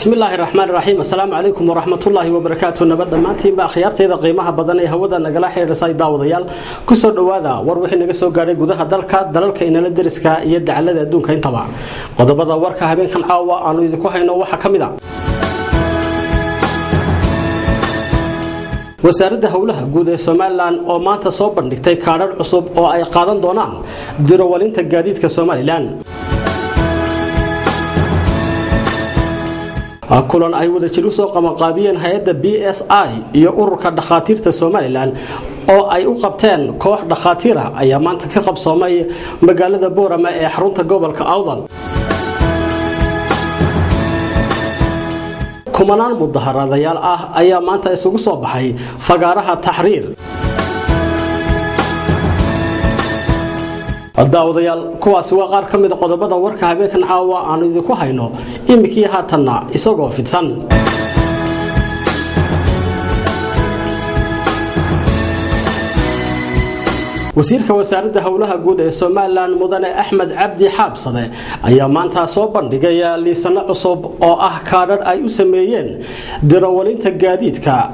بسم الله الرحمن الرحيم السلام عليكم ورحمة الله وبركاته نبض دمانتين بأخيارتيدا qiimaha badan ee hawada nagala xiriirsay daawadayaal ku soo dhawaada war wixii naga soo gaaray gudaha dalalka inala deriska iyo dacalada adduunka intaba qodobada warka habeenkan caawa aanu idinku hayno waxa kamid ah wasaaradda hawlaha guud ee Soomaaliland oo maanta soo bandhigtay kaadhar cusub oo ay qaadan doonaan dirowalinta gaadiidka Soomaaliland kulan ay wada jir soo qabanqaabiyeen hay'adda BSI iyo ururka dhakhaatiirta Soomaaliland oo ay u qabteen koox dhakhaatiir ah ayaa maanta ka qabsoomay magaalada Boorama ee xarunta gobolka Awdal kumanaan mudaharadayaal ah ayaa maanta isugu soo baxay fagaaraha Tahriir daawadayaal kuwaasi waa qaar kamid qodobada warka habeenkan caawa aan idinku hayno imikii haatanna isagoo fidsan wasiirka wasaaradda hawlaha guud ee Soomaaliland mudane Axmed Cabdi Xaabsade ayaa maanta soo bandhigay liisan cusub oo ah kaadhar ay u sameeyeen dirawalinta gaadiidka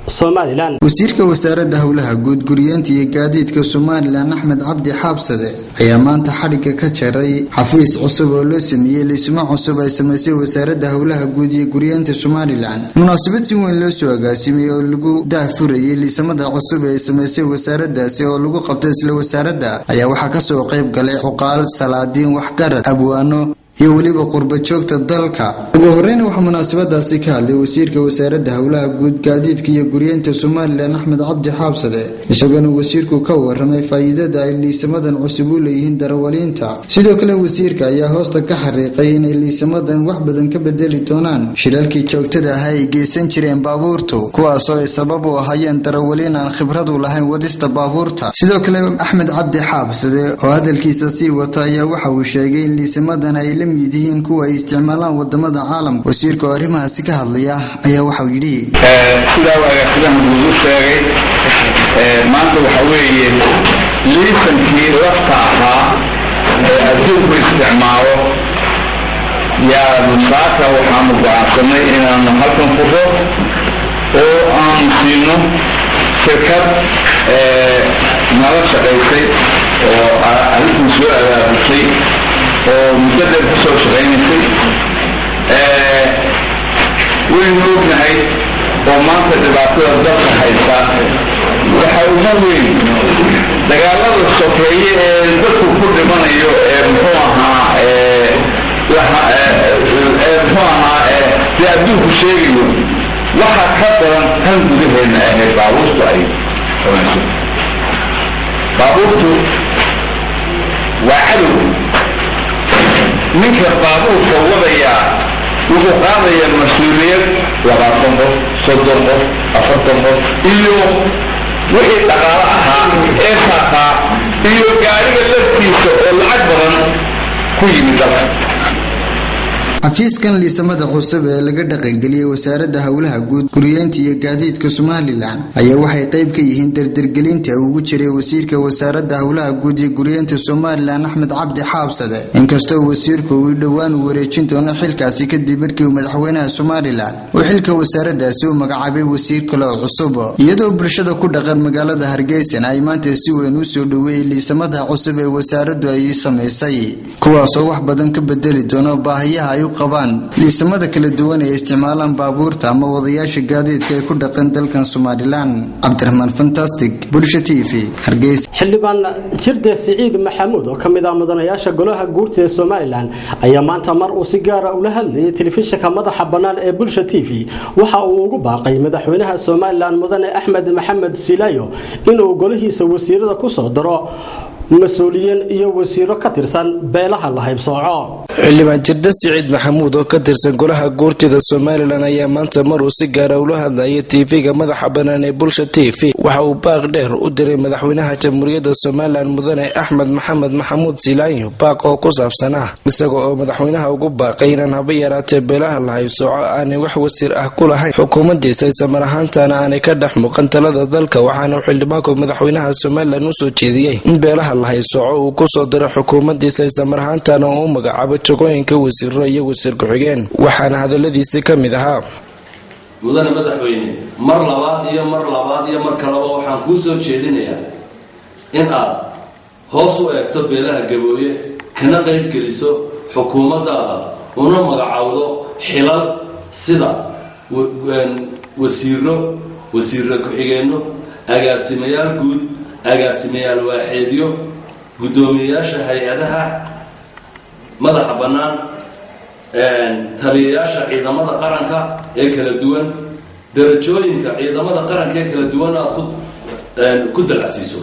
Soomaaliland wasiirka wasaaradda hawlaha guud guriyeenta iyo gaadiidka Soomaaliland Axmed Cabdi Xaabsade ayaa maanta xariga ka jaray xafiis cusub oo loo sameeyay liismo cusub ay sameysay wasaaradda hawlaha guud iyo guriyeenta Soomaaliland munaasabad si weyn loo soo agaasimay oo lagu daafurayay liismada cusub ee sameysay wasaaraddaasi oo lagu qabtay isla wasaaradda ayaa waxa ka soo qayb galay uqaal salaadiin waxgarad abwaano iyo waliba qurba joogta dalka ugu horeyn waxa munaasabadaasi ka hadlay wasiirka wasaaradda hawlaha guud gaadiidka iyo guriyeenta Soomaaliland Axmed Cabdi Xaabsade isagoo wasiirku ka waramay faa'iidada ay liisamadan cusub u leeyihiin darawaliinta sidoo kale wasiirka ayaa hoosta ka xariiqay in liisamadan wax badan ka bedeli doonaan shilalkii joogtada ah ay geysan jireen baabuurtu kuwaas oo sabab u ahaayeen darawaliin aan khibrad u lahayn wadista baabuurta sidoo kale Axmed Cabdi Xaabsade oo hadalkiisa sii wata ayaa waxa uu sheegay in liisamadan ay yihiin kuwa ay isticmaalaan wadamada caalamka wasiirka arrimahaasi ka hadlaya ayaa waxa uu yiri sida wadaagtan uu sheegay maanta waxa weeye liisankii lafta ahaa adduunku isticmaalo yaa musaaka waxaan go'aansanay inaan halkan furo oo aan siino shirkad nala shaqaysay oo arrintu soo aadaabtay oo muddo soo shaqeynayay waynu ognahay oo maanta dhibaatada dalka haysta waxa ugu weyn dagaalada sokeeye ee dadku ku dhimanayo muxuu ahaa adduunku sheegayo waxa ka daran tan gudaheedna ahayd baabuurtu ay samayso baabuurtu waa cadow ninka baabuurka wadaya wuxuu qaadayaa mas-uuliyad 20 qof 30 qof 40 qof iyo wixii dhaqaale ahaa ee saaqa iyo gaariga laftiisa oo lacag badan ku yimid dalka xafiiskan liisamada cusub ee laga dhaqangeliyay wasaaradda hawlaha guud guriyeenta iyo gaadiidka Soomaaliland ayaa waxay qayb ka yihiin dardargelinta ugu jiray wasiirka wasaaradda hawlaha guud iyo guriyeenta Soomaaliland Axmed Cabdi Xaabsade inkastoo wasiirku uu dhawaan wareejin doono xilkaasi kadib markii madaxweynaha Soomaaliland uu xilka wasaaraddaasi u magacaabay wasiir kale oo cusub iyadoo bulshada ku dhaqan magaalada Hargeysa ay maanta si weyn u soo dhaweeyay liisamada cusub ee wasaaraddu ay sameysay kuwaas oo wax badan ka bedeli doona baahiyaha ay qabaan liisamada kala duwan ee isticmaalaan baabuurta ama wadayaasha gaadiidka ee ku dhaqan dalkan Soomaaliland Cabdiraxmaan Fantastic Bulsha TV Hargeysa xildhibaan Jirde Saciid Maxamuud oo kamid ah mudanayaasha golaha guurtida ee Soomaaliland ayaa maanta mar uu si gaar ah u la hadlayay telefishinka madaxa banaan ee Bulsha TV waxa uu ugu baaqay madaxweynaha Soomaaliland mudane Axmed Maxamed Silayo inuu golahiisa wasiirada ku soo daro مسؤولين iyo wasiiro ka tirsan beelaha la haybsooco xildhibaan Jirde Saciid Maxamuud oo ka tirsan golaha guurtida Soomaaliland ayaa maanta mar uu si gaar ah ula hadlayay TV-ga madaxa banaan ee Bulsha TV waxa uu baaq dheer u diray madaxweynaha jamhuuriyadda Soomaaliland mudane Axmed Maxamed Maxamuud Siilaanyo baaq oo ku saabsanaa isagoo oo madaxweynaha ugu baaqay inaan haba yaraatee beelaha la haybsooco aanay wax wasiir ah ku lahayn xukuumaddiisa isla ahaantaana aanay ka dhex muuqan talada dalka waxaana xildhibaanku madaxweynaha Soomaaliland u soo jeediyay in beelaha la haybsooco uu ku soo diro xukuumaddiisa isla ahaantaana uu magacaabo jagooyinka wasiiro iyo wasiir ku-xigeen waxaana hadaladiisa ka mid ahaa mudane madaxweyne mar labaad iyo mar kaleba waxaan kuu soo jeedinayaa in aad hoos u eegto beelaha gabooye kana qayb geliso xukuumaddaada una magacaawdo xilal sida wasiiro ku-xigeenno agaasimayaal guud agaasimayaal waaxeedyo guddoomiyeyaasha hay-adaha madaxa bannaan taliyayaasha ciidamada qaranka ee kala duwan darajooyinka ciidamada qaranka ee kala duwan aad ku dalacsiiso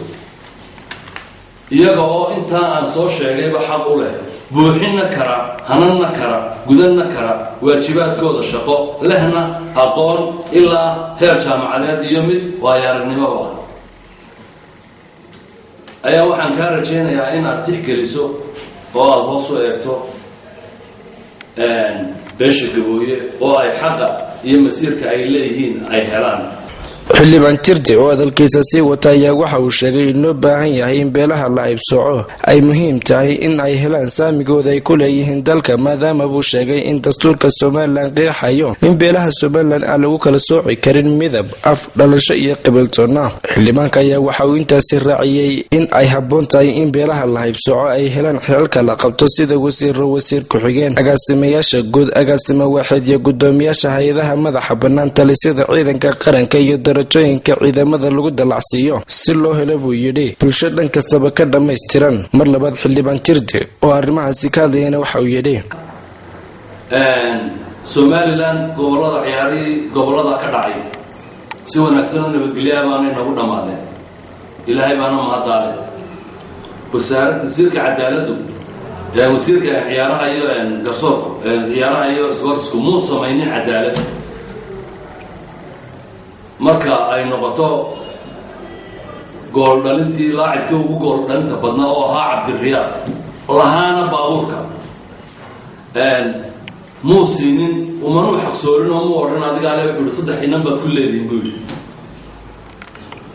iyaga oo intaa aan soo sheegayba xaq u leh buuxinna kara hananna kara gudanna kara waajibaadkooda shaqo lehna aqoon ilaa heer jaamacadeed iyo mid waayo-aragnimoba ayaa waxaan kaa rajaynayaa inaad tixgeliso oo aada hoos u eegto beesha gabooye oo ay xaqa iyo masiirka ay leeyihiin ay helaan xildhibaan jirde oo hadalkiisa sii wata ayaa waxa uu sheegay in loo baahan yahay in beelaha la haybsooco ay muhiim tahay in ay helaan saamigooda ay ku leeyihiin dalka maadaama buu sheegay in dastuurka Soomaaliland qeexayo in beelaha Soomaaliland aan lagu kala sooci karin midab af dhalasho iyo qabiiltoona xildhibaanka ayaa waxa uu intaasi raaciyay in ay habboon tahay in beelaha la haybsooco ay helaan xilalka la qabto sida wasiir ku-xigeen agaasimayaasha guud agaasima waaxid iyo guddoomiyaasha hay-adaha madaxa bannaan talisada ciidanka qaranka iyo darajooyinka ciidamada lagu dalacsiiyo si loo helo buu yidhi bulsho dhan kastaba ka dhammaystiran mar labaad xildhibaan jirde oo arrimahaasi ka hadlayana waxa uu yidhi Soomaaliland gobolada ka dhacay si wanaagsan oo nabadgelyo baanay nagu dhamaadeen ilaahay baana mahadaale wasaaradda sirka cadaaladdu wasiirka ciyaaraha iyo garsoorka ciyaaraha iyo isboortisku muu samaynin cadaalad marka ay noqoto gool dhalintii laacibka ugu gool dhalinta badnaa oo ahaa Cabdiriyaad lahaana baabuurka muu siinin umanu xaqsoorin oo muu odhan adiga ale wuxuu 3 inan baad ku leediin buu yidhi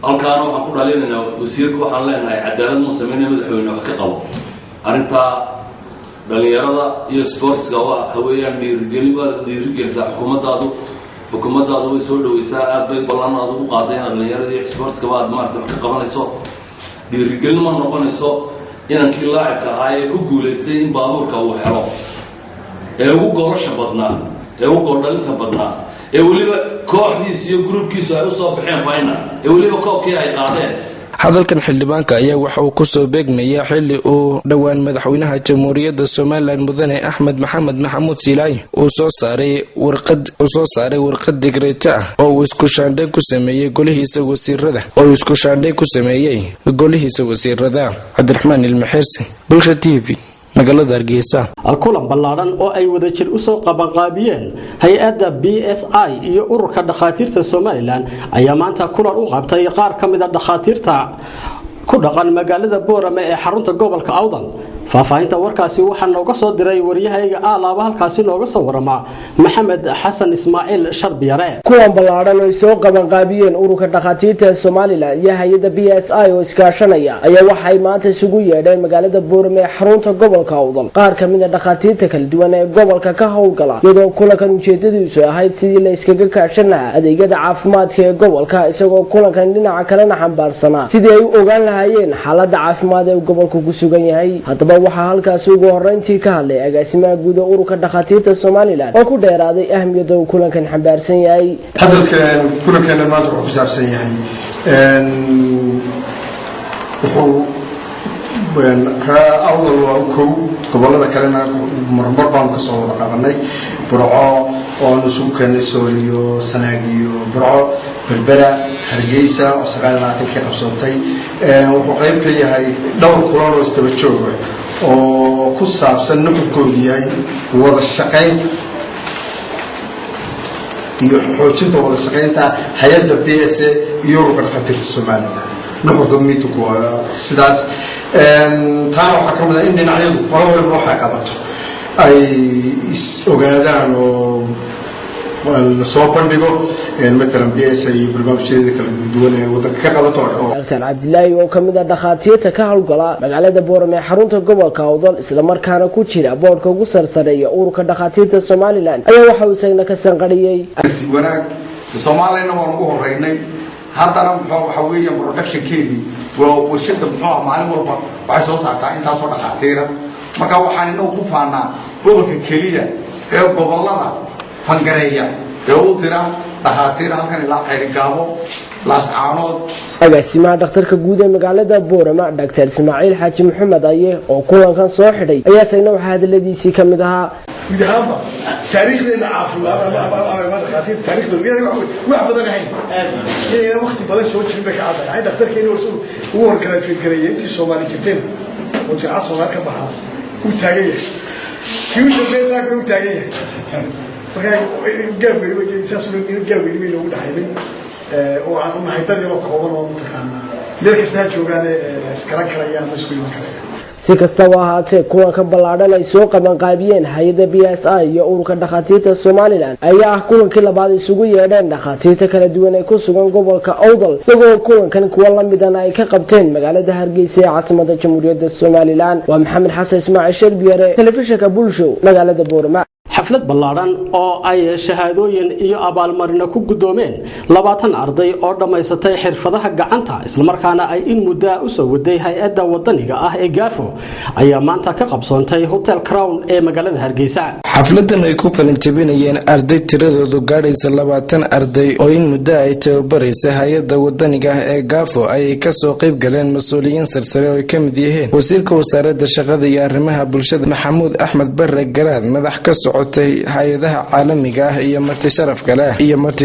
halkaana waxaan ku dhalinaynaa wasiirka waxaan leenahay cadaalad muu sameynaya madaxweyne wax ka qabo arrintaa dhalinyarada iyo sportska waa haweenan dhiirigelisa xukuumaddaadu way soo dhawaysaa aad bay ballan aad ugu qaadeen dhalinyarada iyo sportska baad maartay wax ka qabanayso dhiirigelin ma noqonayso inankii laacibka ahaa ee ku guulaystay in baabuurka uu helo ee ugu goolasha badnaa ee ugu gooldhalinta badnaa ee weliba kooxdiisa iyo gruubkiisu ay u soo baxeen final ee weliba koobkii ay qaadeen hadalkan xildhibaanka ayaa waxa uu ku soo beegmayaa xilli uu dhowaan madaxweynaha jamhuuriyadda Soomaaliland mudane Axmed Maxamed Maxamuud Siilaanyo uu soo saaray warqad digreeta ah oo uu isku shaandhayn ku sameeyay golihiisa wasiirada Cabdiraxmaan Ilmaxirsi Bulsha TV magaalada Hargeysa kulan ballaaran oo ay wada jir u soo qabanqaabiyeen hay'adda BSI iyo ururka dhakhaatiirta Soomaaliland ayaa maanta kulan u qabtay qaar ka mid ah dhakhaatiirta ku dhaqan magaalada Boorame ee xarunta gobolka Awdal faafahinta warkaasi waxaa nooga soo diray wariyahayga Alaaba halkaasi nooga soo warama Maxamed Xasan Ismaaciil Sharbiyare kuwan ballaaran oo soo qabanqaabiyeen ururka dhakhaatiirta Soomaaliland iyo hay'adda BSI oo iskaashanaya ayaa waxay maanta isugu yeedheen magaalada Boorame ee xarunta gobolka Awdal qaar ka mid ah dhakhaatiirta kala duwan ee gobolka ka howlgala iyadoo kulankan ujeedadiisu ahayd sidii la iskaga kaashan lahaa adeegyada caafimaadka ee gobolka isagoo kulankan dhinaca kalena xambaarsanaa sidii ay u ogaan lahaayeen xaaladda caafimaad ee gobolku ku sugan yahay haddaba waxaa halkaas ugu horeyntii ka hadlay agaasimaha guud ee ururka dhakhaatiirta Soomaaliland oo ku dheeraaday ahmiyadda uu kulankan xambaarsan yahay hadalkan kulankan maanta wuxuu ku saabsan yahay awdal waa kow gobolada kalena marmar baan ka soo wada qabanay burco oo isugu keenay Sooliyo Sanaag iyo burco berbera Hargeysa oo 29 ka qabsatay wuxuu qayb ka yahay dhowr kulan oo isdaba joog ah oo ku saabsan nuxurkoodu yahay wada shaqayn iyo xoojinta wada shaqaynta hay-adda BSA iyo ururka dhakhaatiirta Soomaaliland nuxurka miidku waa sidaas taana waxaa ka mid ah in dhinacyadu qolo walba waxay qabato ay is ogaadaan oo la soo bandhigo مثلا BSA iyo barnaamijyada kala duwan ee wadanka ka qabato Dr. Cabdilaahi oo kamid ah dhakhaatiirta ka howlgala magaalada Boorame xarunta gobolka Awdal isla markaana ku jira boorka ugu sarsareeya ururka dhakhaatiirta Soomaaliland ayaa waxa uu isagna ka sanqariyay wanaag Soomaaliland waa ugu horeynay haddana waxa weeyaan production-keedii waa bulshada maalin walba waxay soo saartaa intaasoo dhakhaatiira marka waxaan inuu ku faanaa gobolka keliya ee gobolada fangareeya ee u dira dhakhaatiir halkan ilaa Xeerigaabo Laascaanood agaasimaha dhakhtarka guud ee magaalada Boorama Dr. Ismaaciil Xaaji Maxamed Aye oo kulankan soo xidhay ayaa sayna waxa hadaladiisii kamid ahaa midahaba taariikhdeena caafimaad ama dhakhaatiir taariikhdeena wax badan ahayn ee waqti badan soo jirin bay ka caddahay dhakhtarkeena ugu horgaraafeeyay intii Soomaali jirteen oo jacaad Soomaali ka baxaa uu taagan yahay kiisha beesa ku taagan yahay marka gaabay intaas gaabay loogu dhaxaybay oo aan u nahay dad yaro kooban oo mutaqaanaa meel kasta joogaan iskala karayaan mas'uul karayaan si kastaba ahaatee kulanka ballaadhan ay soo qaban qaabiyeen hay'adda BSA iyo ururka dhakhaatiirta Soomaaliland ayaa ah kulankii labaad isugu yeedheen dhakhaatiirta kala duwan ee ku sugan gobolka Awdal iyagoo kulankan kuwa la midana ay ka qabteen magaalada Hargeysa ee caasimadda Jamhuuriyadda Soomaaliland waa Maxamed Xasan Ismaaciil Sharbiyare telefishinka Bulsho magaalada Boorama xaflad ballaadhan oo ay shahaadooyin iyo abaalmarino ku gudoomeen 20 arday oo dhamaysatay xirfadaha gacanta isla markaana ay in muddo u soo waday hay'adda wadaniga ah ee Gaafo ayaa maanta ka qabsoontay Hotel Crown ee magaalada Hargeysa xafladan ay ku qalin jabinayeen arday tiradoodu gaadhaysa 20 arday oo in muddo ay tababaraysa hay'adda wadaniga ah ee Gaafo ay ka soo qayb galeen mas'uuliyiin sarsare oo ka mid yihiin wasiirka wasaaradda shaqada iyo arrimaha bulshada Maxamuud Axmed Barre Garaad madax ka hay'adaha caalamiga ah iyo marti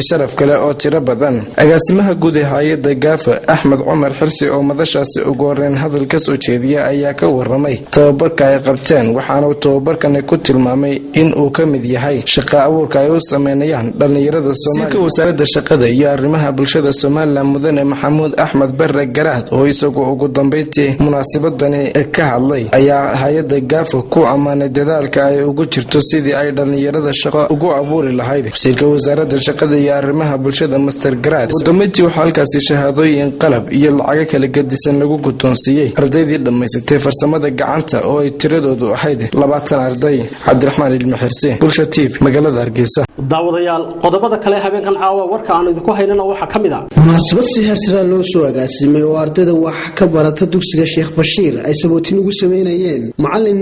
sharaf kale oo tiro badan agaasimaha guud ee hay'adda Gaafo Axmed Cumar Xirsi oo madashaasi ugu horreyn hadal ka soo jeediyay ayaa ka waramay tababarka ay qabteen waxaana tababarkan ku tilmaamay in uu ka mid yahay shaqo abuurka ay u sameeyaan dhalinyarada Soomaaliyeed wasaaradda shaqada iyo arrimaha bulshada Soomaaliland mudane Maxamuud Axmed Barre Garaad oo isagu ugu dambeyntii munaasabadani ka hadlay ayaa hay'adda Gaafo ku amaanay dadaalka ay ugu jirto sidii ay dhalinyarada shaqo ugu abuuri lahayd wasiirka wasaaradda shaqada iyo arrimaha bulshada Mr. Garaad wadamada waxa halkaasi shahaadooyin qalab iyo lacag kala gedisan lagu gudoonsiiyay ardaydii dhamaysatay farsamada gacanta oo ay tiradoodu ahayd 20 arday Cabdiraxmaan Ilmi Xirsi Bulsho TV magaalada Hargeysa daawadayaal qodobada kale habeenkan caawa warka aan idinku haynana waxa kamid ah munaasabad si heersare loo soo agaasimay oo ardayda wax ka barata dugsiga Sheekh Bashiir ay sabootin ugu sameeyeen macallin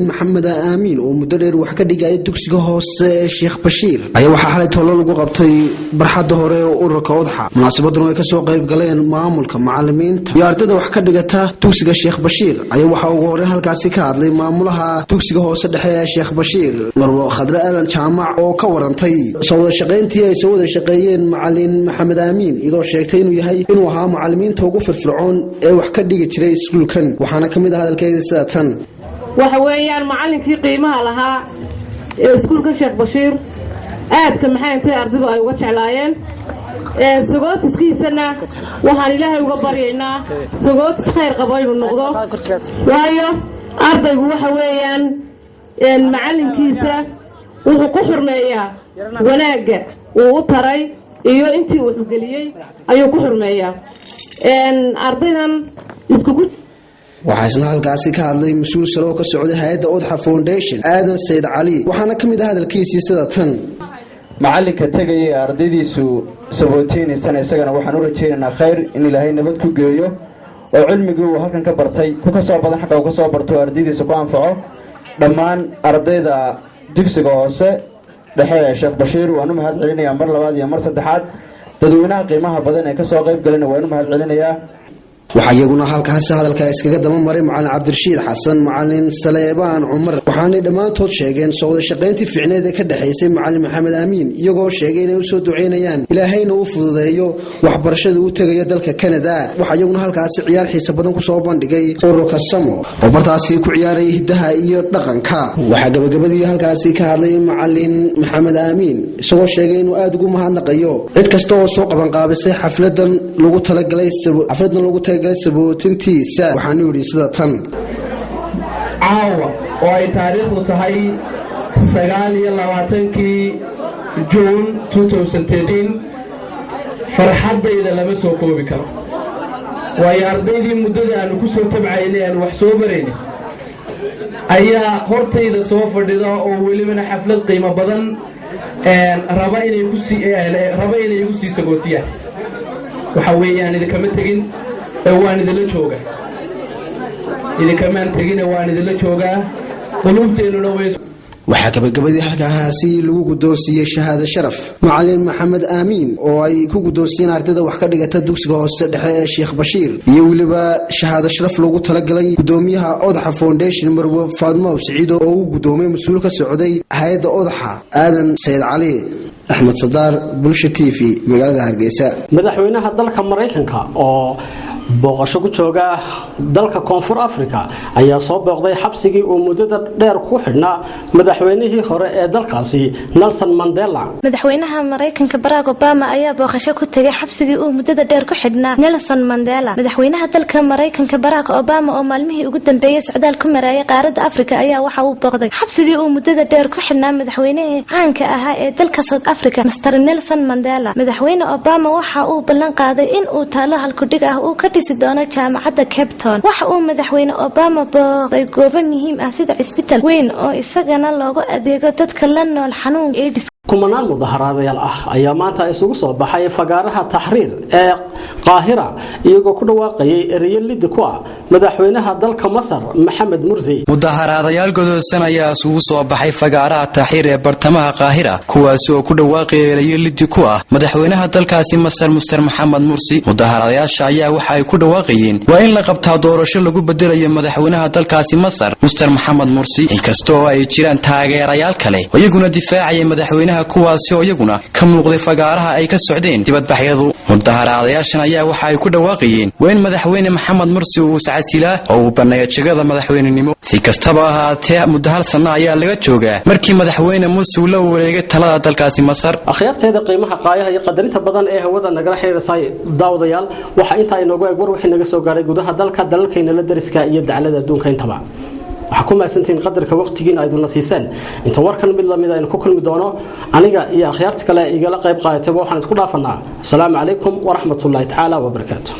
Maxamed Aamin oo muddo dheer wax ka dhigay dugsiga hoose ee Sheekh Bashiir ayaa waxa xalay toolo lagu qabtay barxadda hore ee ururka Odxa munaasabadan oo ay ka soo qayb galeen maamulka macallimiinta iyo ardayda wax ka dhigata dugsiga Sheekh Bashiir ayaa waxa ugu horreyn halkaasi ka hadlay maamulaha dugsiga hoose dhexe ee Sheekh Bashiir Marwo Khadra Aadan Jaamac oo ka warantay soo shaqeyntii ay soo wada shaqeeyeen macallin Maxamed Aamin iyadoo sheegtay inuu ahaa macallimiinta ugu firfircoon ee wax ka dhigi jiray iskuulkan waxaana kamid ah hadalkeeda sida tan waxa weeyaan macallinkii qiimaha lahaa ee iskuulka Sheekh Bashiir aadka maxay intay ardaydu ay uga jeclaayeen sagootiskiisana waxaan Ilaahay uga baryaynaa sagootis khayr qabo inuu noqdo waayo ardaygu waxa weeyaan macallinkiisa wuxuu ku xurmeeyaa wanaaga uu u taray iyo intii uu geliyay ayuu ku xurmeeyaa ardaydan isku waxaa isna halkaasi ka hadlay mas'uul sare oo ka socday hay'adda Odxa Foundation Aadan Sayd Cali waxaana kamid ah hadalkiisii sida tan macallinka tagay ardaydiisu sabootiinaysan isagana waxaan u rajaynaynaa khayr in Ilaahay nabad ku geeyo oo cilmigu uu halkan ka bartay ku ka soo badan xaqa uu ka soo barto ardaydiisa ku anfaco dhammaan ardayda dugsiga hoose dhexe ee Sheekh Bashiir waan u mahad celinayaa mar labaad iyo mar saddexaad dadweynaha qiimaha badan ee ka soo qayb galay waan u mahad celinayaa waxa iyaguna halkaas hadalka iskaga daba maray macallin Cabdirashiid Xasan macallin Saleebaan Cumar waxaanay dhammaantood sheegeen soo wada shaqayntii fiicneed ee ka dhexaysay macallin maxamed aamiin iyagoo sheegay inay u soo ducaynayaan ilaahayna u fududeeyo waxbarashada uu tegayo dalka Canada waxa iyaguna halkaasi ciyaar xiiso badan ku soo bandhigay ururka Samo oo bartaasi ku ciyaaray hidaha iyo dhaqanka waxa gabagabadii halkaasi ka hadlay macallin maxamed aamiin isagoo sheegay inuu aad ugu mahadnaqayo cid kasta oo soo qaban qaabisay xafladan lagu talagalay sabootintiisa waxaanu yidhi sida tan caawa oo ay taariikhdu tahay 29 June 2013 farxadayda lama soo koobi karo waayo ardaydii muddada aanu ku soo tabcaynay aan wax soo baraynay ayaa hortayda soo fadhida oo welibana xaflad qiimo badan raba inay igu sii sagootiyaan waxa weeyaan idinkama tegin waan idinla joogaa idinkamaan tegin waan idinla joogaa qulubteennuna way waxaa gabagabadii halkaasi lagu guddoonsiiyey shahaado sharaf macallin maxamed aamiin oo ay ku guddoonsiyeen ardayda wax ka dhigata dugsiga hoose dhexe ee Sheekh Bashiir iyo weliba shahaado sharaf loogu talagalay gudoomiyaha Odaxa Foundation Marwo Faadmo Saciid oo uu gudoomiyay mas'uul ka socday hay'adda Odaxa Aadan Sayd Cali Ahmed Sadar Bulsha TV magaalada Hargeysa madaxweynaha dalka Mareykanka oo booqasho ku jooga dalka Koonfur Afrika ayaa soo booqday xabsigii uu muddada dheer ku xidhnaa madaxweynihii hore ee dalkaasi Nelson Mandela madaxweynaha Mareykanka Barack Obama ayaa booqasho ku tagay xabsigii uu muddada dheer ku xidhnaa Nelson Mandela madaxweynaha dalka Mareykanka Barack Obama oo maalmihii ugu dambeeyay socdaal ku mareeyay qaaradda Afrika ayaa waxa uu booqday xabsigii uu muddada dheer ku xidhnaa madaxweynihii caanka ahaa ee dalka South Africa Mr Nelson Mandela madaxweyne Obama waxa uu ballan qaaday in uu taalo halkudhig ah uu ka doono jaamacadda Cape Town waxa uu madaxweyne Obama booqday goobo muhiim ah sida isbitaal weyn oo isagana loogu adeego dadka la nool xanuunka AIDS kumanaan mudaharaadayaal ah ayaa maanta isugu soo baxay fagaaraha Tahriir ee Qaahira iyagoo ku dhawaaqayay ereyo lid ku ah madaxweynaha dalka Masar Maxamed Mursi mudaharaadayaal godolsan ayaa isugu soo baxay fagaaraha Tahriir ee bartamaha Qaahira kuwaas oo ku dhawaaqayay ereyo lid ku ah madaxweynaha dalkaasi Masar Mr Maxamed Mursi mudaharaadayaasha ayaa waxa ay ku dhawaaqayeen waa in la qabtaa doorasho lagu bedelayo madaxweynaha dalkaasi Masar Mr Maxamed Mursi inkastoo ay jiraan taageerayaal kale oo iyaguna difaacayay madaxweynaha kuwaasi oo iyaguna ka muuqday fagaaraha ay ka socdeen dibadbaxyadu mudaharaadayaashan ayaa waxa ay ku dhawaaqayeen waa in madaxweyne Maxamed Mursi uu sacadsilaa oo uu baneeyo jagada madaxweynenimo si kastaba ahaatee muddo hal sano ayaa laga joogaa markii madaxweyne Mursi uu la wareegay talada dalkaasi Masar akhyaarteeda qiimaha qaayaha iyo qadarinta badan ee hawada nagala xiriirsay daawadayaal waxa inta inoogu eeg war wixii naga soo gaaray gudaha dalka dalalkeena la dariska iyo daclada adduunka intaba waxa ku maasantiin qadarka waqtigiina ay dulna siiseen inta warkan mid lamid ah ku kulmi doono aniga iyo akhyaarta kale igala qayb qaadatay waxaan isku dhaafanaa assalaamu calaykum wa rahmatullaahi ta'ala wa barakaatuh